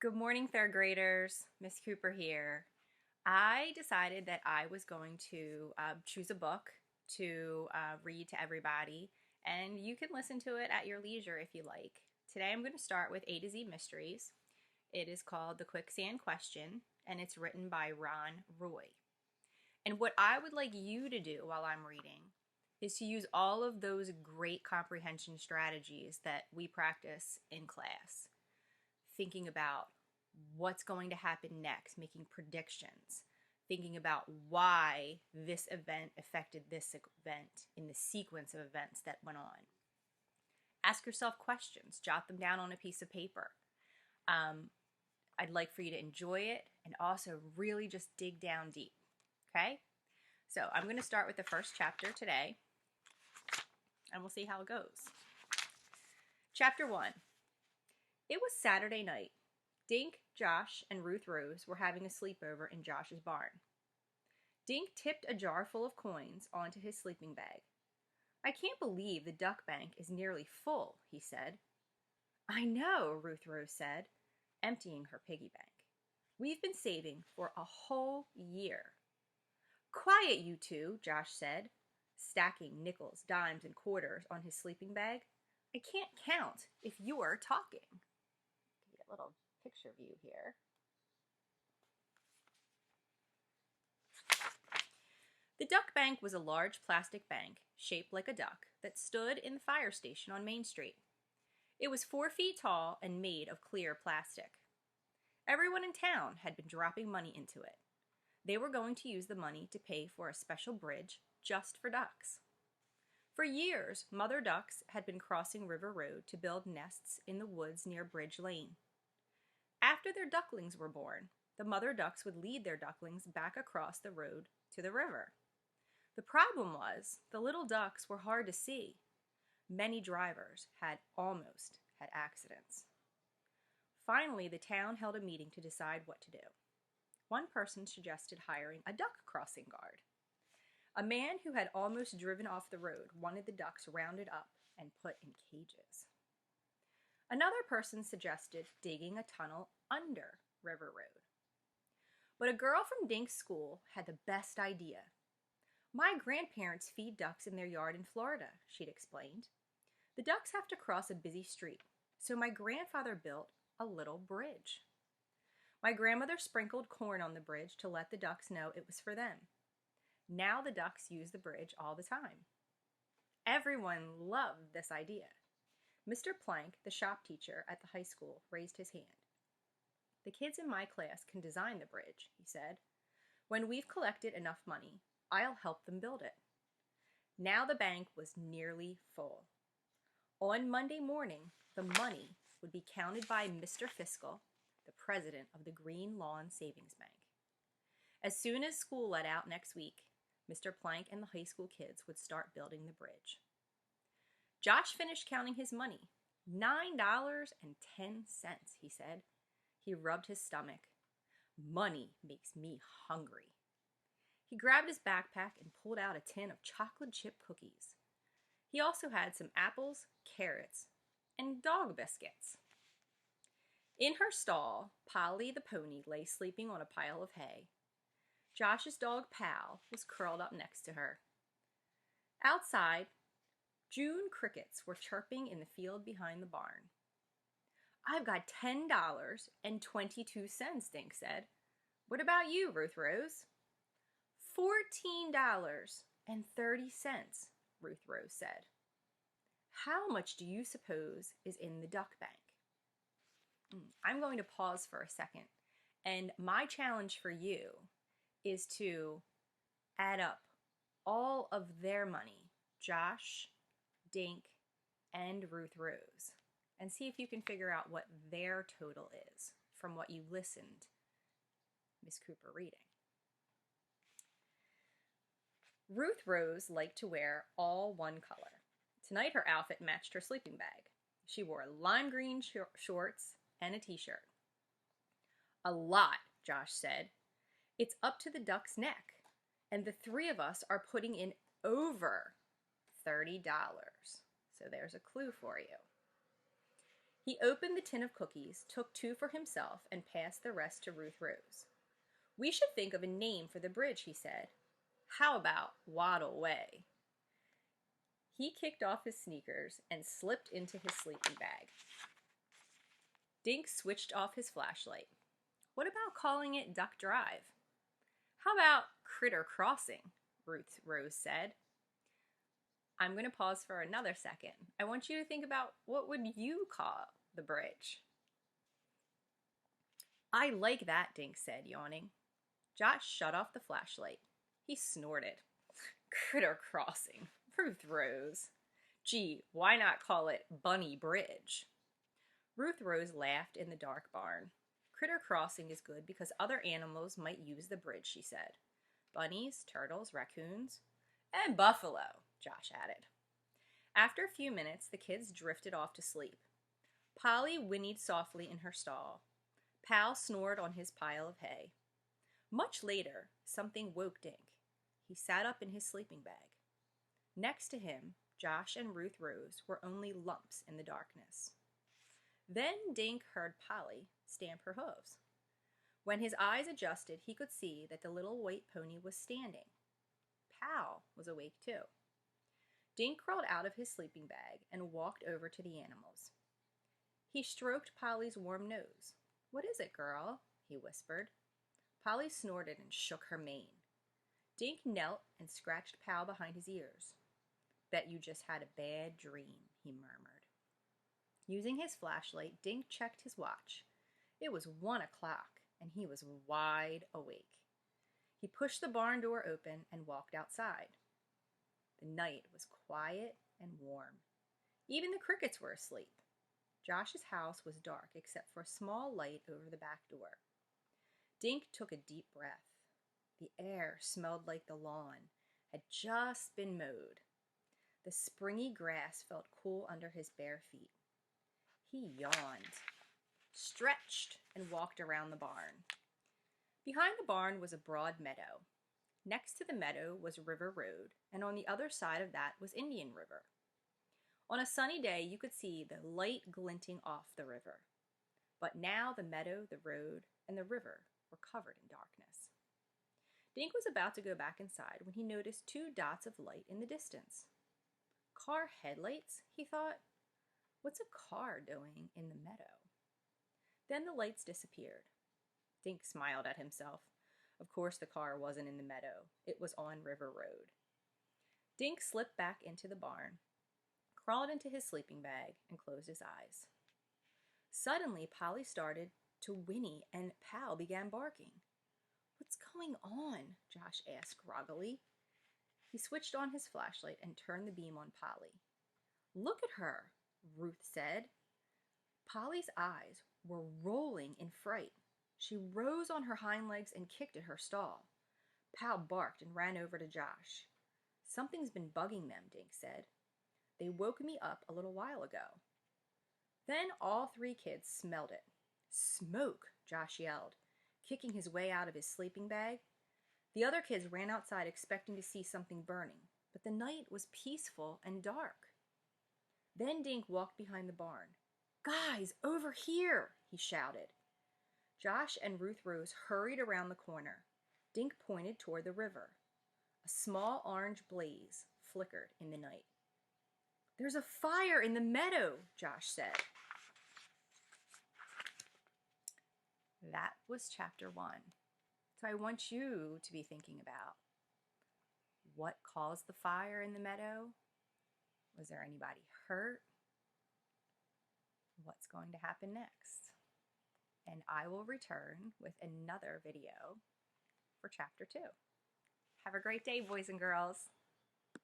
Good morning, third graders. Miss Cooper here. I decided that I was going to choose a book to read to everybody, and you can listen to it at your leisure if you like. Today I'm going to start with A to Z Mysteries. It is called The Quicksand Question, and it's written by Ron Roy. And what I would like you to do while I'm reading is to use all of those great comprehension strategies that we practice in class. Thinking about what's going to happen next, making predictions, thinking about why this event affected this event in the sequence of events that went on. Ask yourself questions, jot them down on a piece of paper. I'd like for you to enjoy it and also really just dig down deep, okay? So I'm going to start with the first chapter today, and we'll see how it goes. Chapter 1. It was Saturday night. Dink, Josh, and Ruth Rose were having a sleepover in Josh's barn. Dink tipped a jar full of coins onto his sleeping bag. "I can't believe the duck bank is nearly full," he said. "I know," Ruth Rose said, emptying her piggy bank. "We've been saving for a whole year." "Quiet, you two," Josh said, stacking nickels, dimes, and quarters on his sleeping bag. "I can't count if you're talking." Give you a little picture view here. The duck bank was a large plastic bank shaped like a duck that stood in the fire station on Main Street. It was 4 feet tall and made of clear plastic. Everyone in town had been dropping money into it. They were going to use the money to pay for a special bridge just for ducks. For years, mother ducks had been crossing River Road to build nests in the woods near Bridge Lane. After their ducklings were born, the mother ducks would lead their ducklings back across the road to the river. The problem was the little ducks were hard to see. Many drivers had almost had accidents. Finally, the town held a meeting to decide what to do. One person suggested hiring a duck crossing guard. A man who had almost driven off the road wanted the ducks rounded up and put in cages. Another person suggested digging a tunnel under River Road. But a girl from Dink's school had the best idea. "My grandparents feed ducks in their yard in Florida," she'd explained. "The ducks have to cross a busy street, so my grandfather built a little bridge. My grandmother sprinkled corn on the bridge to let the ducks know it was for them. Now the ducks use the bridge all the time." Everyone loved this idea. Mr. Plank, the shop teacher at the high school, raised his hand. "The kids in my class can design the bridge," he said. "When we've collected enough money, I'll help them build it." Now the bank was nearly full. On Monday morning, the money would be counted by Mr. Fiscal, the president of the Green Lawn Savings Bank. As soon as school let out next week, Mr. Plank and the high school kids would start building the bridge. Josh finished counting his money. $9.10, he said. He rubbed his stomach. "Money makes me hungry." He grabbed his backpack and pulled out a tin of chocolate chip cookies. He also had some apples, carrots, and dog biscuits. In her stall, Polly the pony lay sleeping on a pile of hay. Josh's dog Pal was curled up next to her. Outside, June crickets were chirping in the field behind the barn. "I've got $10.22, Dink said. "What about you, Ruth Rose?" $14.30, Ruth Rose said. "How much do you suppose is in the duck bank?" I'm going to pause for a second, and my challenge for you is to add up all of their money, Josh, Dink, and Ruth Rose, and see if you can figure out what their total is from what you listened Miss Cooper reading. Ruth Rose liked to wear all one color. Tonight her outfit matched her sleeping bag. She wore lime green shorts and a t-shirt. "A lot," Josh said. "It's up to the duck's neck, and the three of us are putting in over $30. So there's a clue for you. He opened the tin of cookies, took 2 for himself, and passed the rest to Ruth Rose. "We should think of a name for the bridge," he said. "How about Waddle Way?" He kicked off his sneakers and slipped into his sleeping bag. Dink switched off his flashlight. "What about calling it Duck Drive?" "How about Critter Crossing?" Ruth Rose said. I'm going to pause for another second. I want you to think about, what would you call the bridge? "I like that," Dink said, yawning. Josh shut off the flashlight. He snorted. "Critter Crossing. Ruth Rose. Gee, why not call it Bunny Bridge?" Ruth Rose laughed in the dark barn. "Critter Crossing is good because other animals might use the bridge," she said. "Bunnies, turtles, raccoons, and buffalo," Josh added. After a few minutes, the kids drifted off to sleep. Polly whinnied softly in her stall. Pal snored on his pile of hay. Much later, something woke Dink. He sat up in his sleeping bag. Next to him, Josh and Ruth Rose were only lumps in the darkness. Then Dink heard Polly stamp her hooves. When his eyes adjusted, he could see that the little white pony was standing. Pal was awake too. Dink crawled out of his sleeping bag and walked over to the animals. He stroked Polly's warm nose. "What is it, girl?" he whispered. Polly snorted and shook her mane. Dink knelt and scratched Pal behind his ears. "Bet you just had a bad dream," he murmured. Using his flashlight, Dink checked his watch. It was 1 o'clock, and he was wide awake. He pushed the barn door open and walked outside. The night was quiet and warm. Even the crickets were asleep. Josh's house was dark except for a small light over the back door. Dink took a deep breath. The air smelled like the lawn had just been mowed. The springy grass felt cool under his bare feet. He yawned, stretched, and walked around the barn. Behind the barn was a broad meadow. Next to the meadow was River Road, and on the other side of that was Indian River. On a sunny day, you could see the light glinting off the river. But now the meadow, the road, and the river were covered in darkness. Dink was about to go back inside when he noticed 2 dots of light in the distance. "Car headlights?" he thought. "What's a car doing in the meadow?" Then the lights disappeared. Dink smiled at himself. Of course the car wasn't in the meadow. It was on River Road. Dink slipped back into the barn, crawled into his sleeping bag, and closed his eyes. Suddenly, Polly started to whinny and Pal began barking. "What's going on?" Josh asked groggily. He switched on his flashlight and turned the beam on Polly. "Look at her," Ruth said. Polly's eyes were rolling in fright. She rose on her hind legs and kicked at her stall. Pal barked and ran over to Josh. "Something's been bugging them," Dink said. "They woke me up a little while ago." Then all 3 kids smelled it. "Smoke!" Josh yelled, kicking his way out of his sleeping bag. The other kids ran outside expecting to see something burning, but the night was peaceful and dark. Then Dink walked behind the barn. "Guys, over here!" he shouted. Josh and Ruth Rose hurried around the corner. Dink pointed toward the river. A small orange blaze flickered in the night. "There's a fire in the meadow," Josh said. That was chapter 1. So I want you to be thinking about, what caused the fire in the meadow? Was there anybody hurt? What's going to happen next? And I will return with another video for chapter 2. Have a great day, boys and girls.